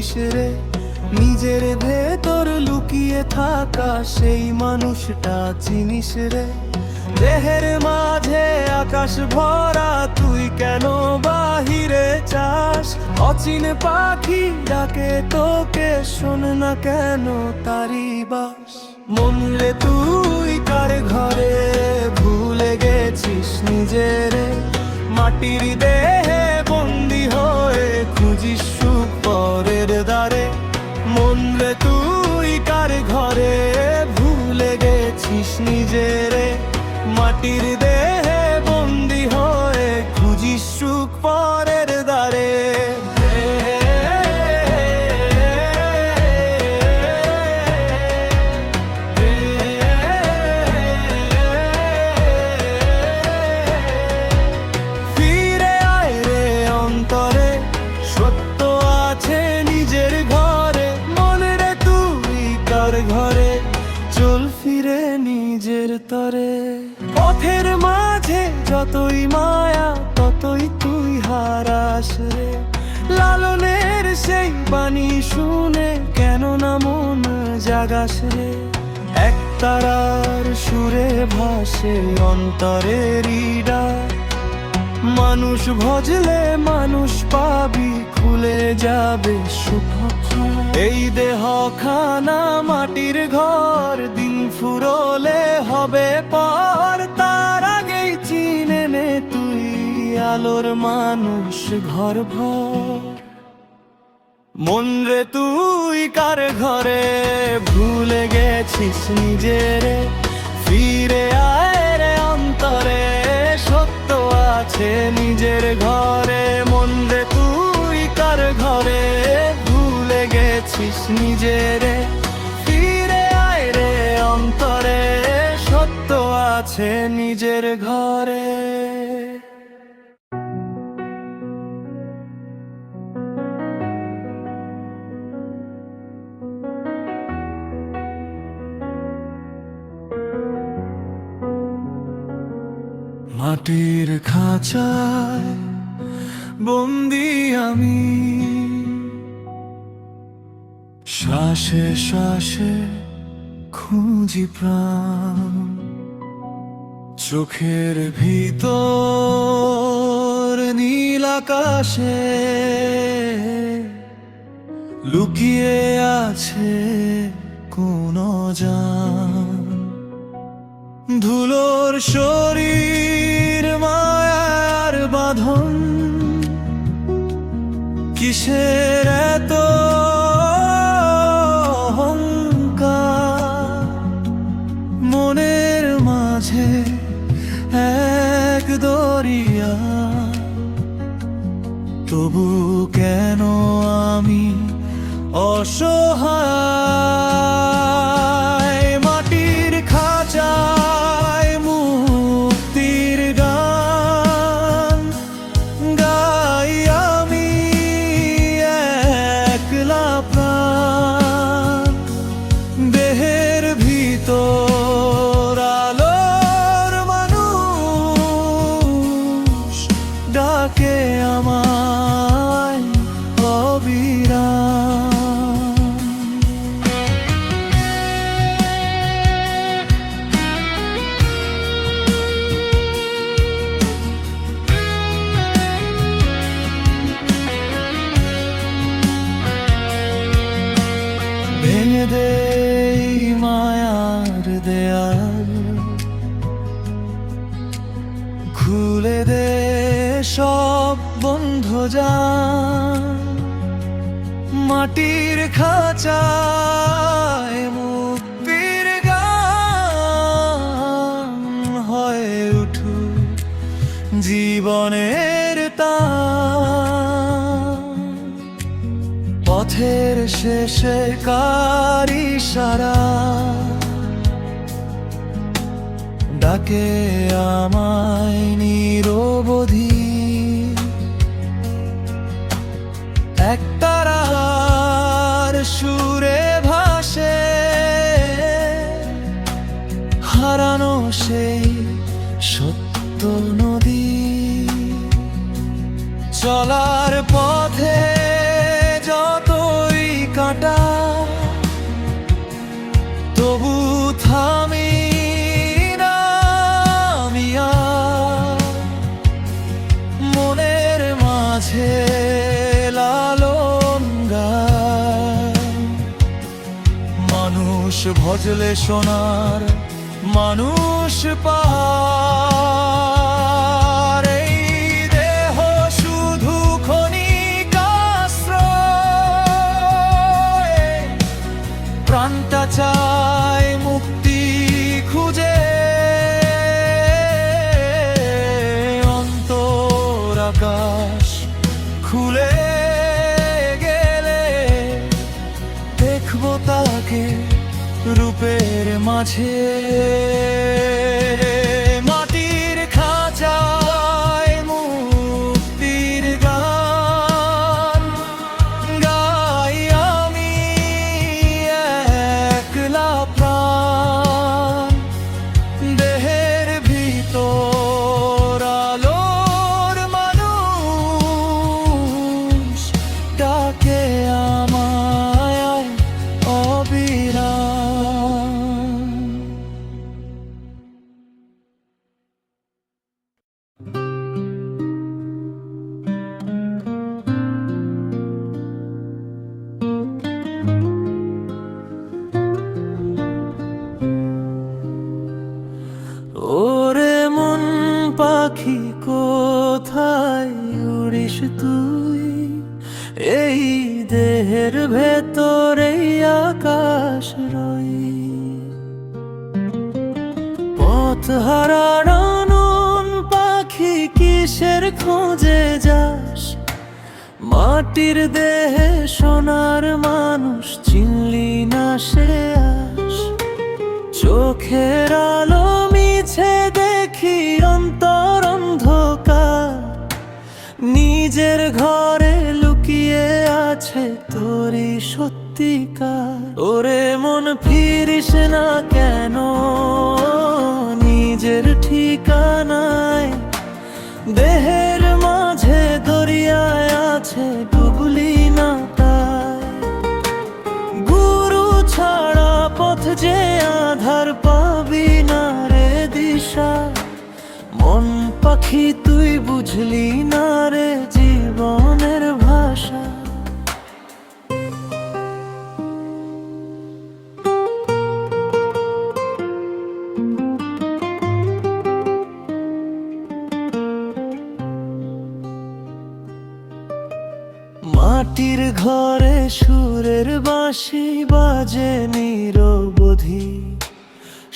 চিনিস রে, নিজের ভেতর লুকিয়ে থাকা সেই মানুষটা চিনিস রে। দেহের মাঝে আকাশ ভরা, তুই কেন বাহিরে চাস? অচিন পাখি ডাকে তোকে, শোন না কেন তারি বাস? মন রে তুই কার ঘরে, ভুলে গেছিস নিজেরে। মাটির দেহে বন্দি হয়ে খুঁজিস সুখ পরের দ্বারে। মন রে তুই কার ঘরে, ভুলে গেছিস নিজেরে। মাটির দেহে বন্দি হয়ে খুঁজিস সুখ পরের দ্বারে। ফিরে আয় রে অন্তরে, সত্য আছে নিজের ঘরে। মনে রে তুই কার ঘরে, চল ফিরে নিজের তরে। পথের মাঝে যতই মায়া, ততই তুই হারাস রে। লালনের সেই বাণী শুনে কেন না মন জাগাস রে। এক তারার সুরে ভাসে অন্তরেরই ডাক। মানুষ ভজলে মানুষ পাবি, খুলে যাবে সুখ। এই দেহ খানা মাটির ঘর, দিন ফুরলে হবে পর। তার আগেই চিনে নে তুই আলোর মানুষ ঘর ভর। মন রে তুই কার ঘরে, ভুলে গেছিস নিজেরে। ফিরে আয় রে অন্তরে, সত্য আছে নিজের ঘরে। মন রে তুই কার ঘরে, ভুলে গেছিস নিজেরে। ফিরে আয় রে অন্তরে, সত্য আছে নিজের ঘরে। মাটির খাঁচায় বন্দি আমি, শ্বাসে শ্বাসে খুঁজি প্রাণ। চোখের ভিতর নীল আকাশে লুকিয়ে আছে কোন জান। ধুলোর শরীর মায়ার বাঁধন, কিসের এত অহংকার? মনের মাঝে এক দরিয়া, তবু কেন আমি অসহায়? মাটির খাঁচায় মুক্তির গান গাই আমি একলা প্রাণ। দেহের ভিতর আলোর মানুষ ডাকে আমায় অবিরাম। ভেঙে দে মায়ার দেয়াল, খুলে দে সব বন্ধ জান। মাটির খাঁচায় মুক্তির গান হয়ে উঠুক জীবনের টান। পথের শেষে কার ইশারা ডাকে আমায় নিরবধি। এক তারার সুরে ভাসে হারানো সেই সত্য নদী। চলার পথে যতই মানুষ ভজলে সোনার মানুষ পাহাড়। এই দেহ শুধু ক্ষণিক আশ্রয়, প্রাণটা চায় মুক্তি খুঁজে। অন্তর আকাশ খুলে গেলে দেখবো তাকে রূপের মাঝে। মাটির খাঁচায় মুক্তির গান গাই আমি একলা প্রাণ। দেহের ভিতর আলোর মানুষ ডাকে আমায় অবিরাম। ওরে মন পাখি কোথায় উড়িস তুই? এই দেহের ভেতরে আকাশ রই। পথ হারানো পাখি কিসের খোঁজে যাস? মাটির দেহে সোনার মানুষ চিনলি না সে আস। চোখের আলো মিছে দেখি অন্তর অন্ধকার। নিজের ঘরে লুকিয়ে আছে তোরই সত্যিকার। ওরে মন ফিরিস না কেন নিজের ঠিকানায়? দেহের মাঝে দরিয়ায় আছে ডুবলি না তাই। গুরু ছাড়া পথ যে আধার পাবি না রে দিশা। মন পাখি তুই বুঝলি না রে জীবনের ভাষা। মাটির ঘরে সুরের বাঁশি বাজে নিরবধি।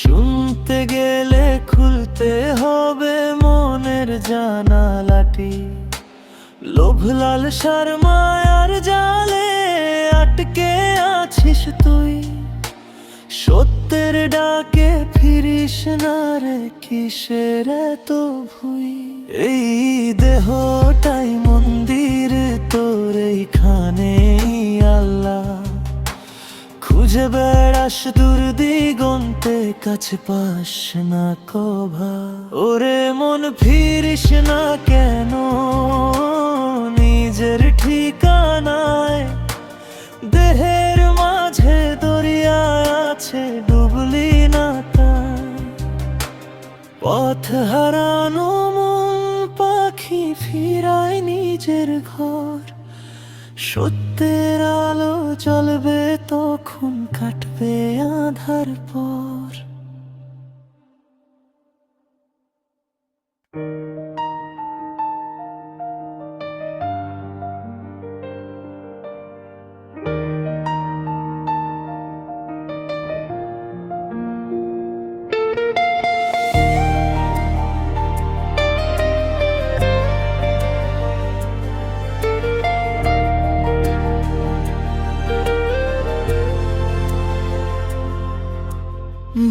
শুনতে গেলে খুলতে হবে মনের জানালাটি। লোভ লালসার মায়ার জালে আটকে আছিস তুই। সত্যের ডাকে ফিরিস না রে কিসের এত ভুই? এই দেহটাই মন্দির তোর এইখানে আল্লাহ। খুঁজে বেড়াস দূর দিগন্তে কাছে পাস না কভা। ওরে মন ফিরিস না কেন নিজের ঠিকানায়? দেহের মাঝে দরিয়া আছে ডুবলি না তাই। পথ হারানো মন পাখি ফিরায় নিজের ঘর। সত্যের আলো জ্বলবে তখন কাটবে আধার পর।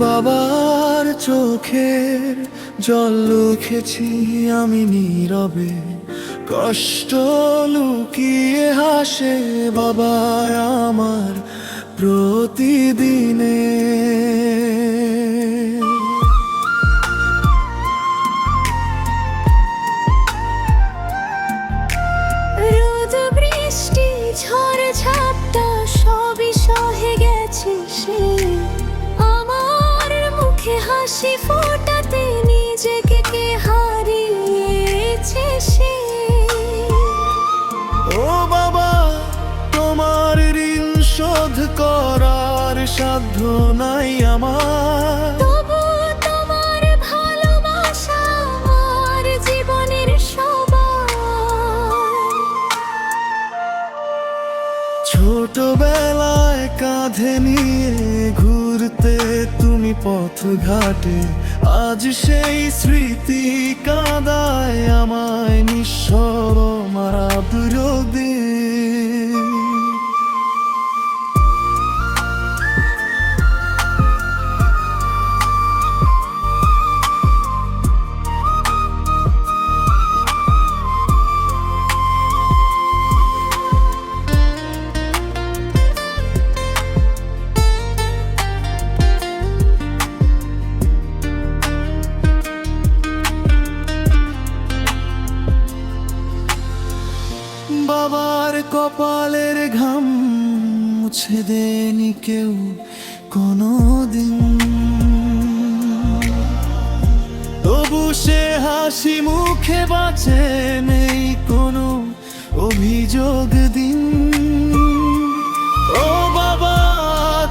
বাবার চোখের জল লুকেছি আমি নীরবে। কষ্ট লুকিয়ে হাসে বাবা আমার প্রতিদিনে। রোদ বৃষ্টি ঝড় ঝাপটা সবই সহে গেছে সে। আমার মুখে হাসি ফোটাতে নিজেকে কে হারিয়েছে সে। ও বাবা তোমার ঋণ শোধ করার সাধ্য নাই আমার। তবু তোমার ভালোবাসা আমার জীবনের সবার। ছোটবেলায় কাঁধে নিয়ে ঘুরতে তুমি পথ ঘাটে, আজ সেই স্মৃতি কাঁদায় আমায় নিঃস্ব মারা বিরোধী। বাবার কপালের ঘাম মুছে দেনি কেউ কোনোদিন, তবু সে হাসি মুখে বাঁচে নেই কোনো অভিযোগ দিন। ও বাবা,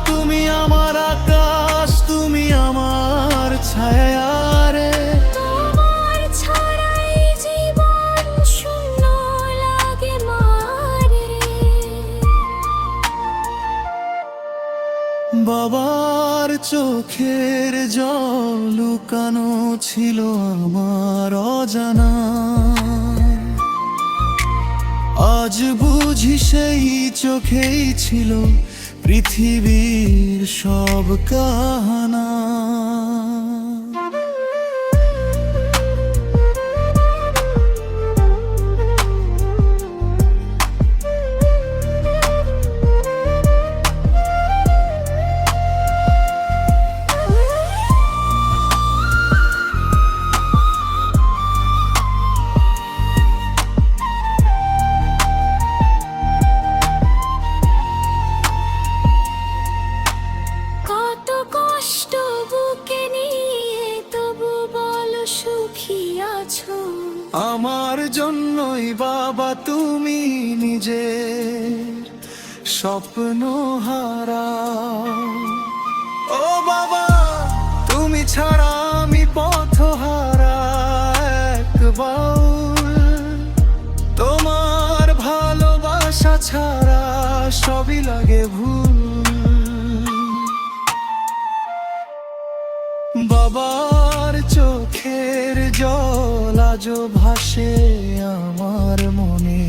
তুমি আমার আকাশ, তুমি আমার ছায়া রে। তোমার ছাড়াই জীবন শূন্য লাগে মারে। বাবার চোখের জল লুকানো ছিল আমার অজানা, আজ বুঝি সেই চোখেই ছিল পৃথিবীর সব কাহানা। কত কষ্ট বুকে নিয়ে তবু বলো সুখী আছো। আমার জন্যই বাবা তুমি নিজে স্বপ্ন হারা। ও বাবা, তুমি ছাড়া আমি পথহারা এক বাউল। তোমার ভালোবাসা ছাড়া সবই লাগে ভুল। বাবার চোখের জল আজও ভাসে আমার মনে,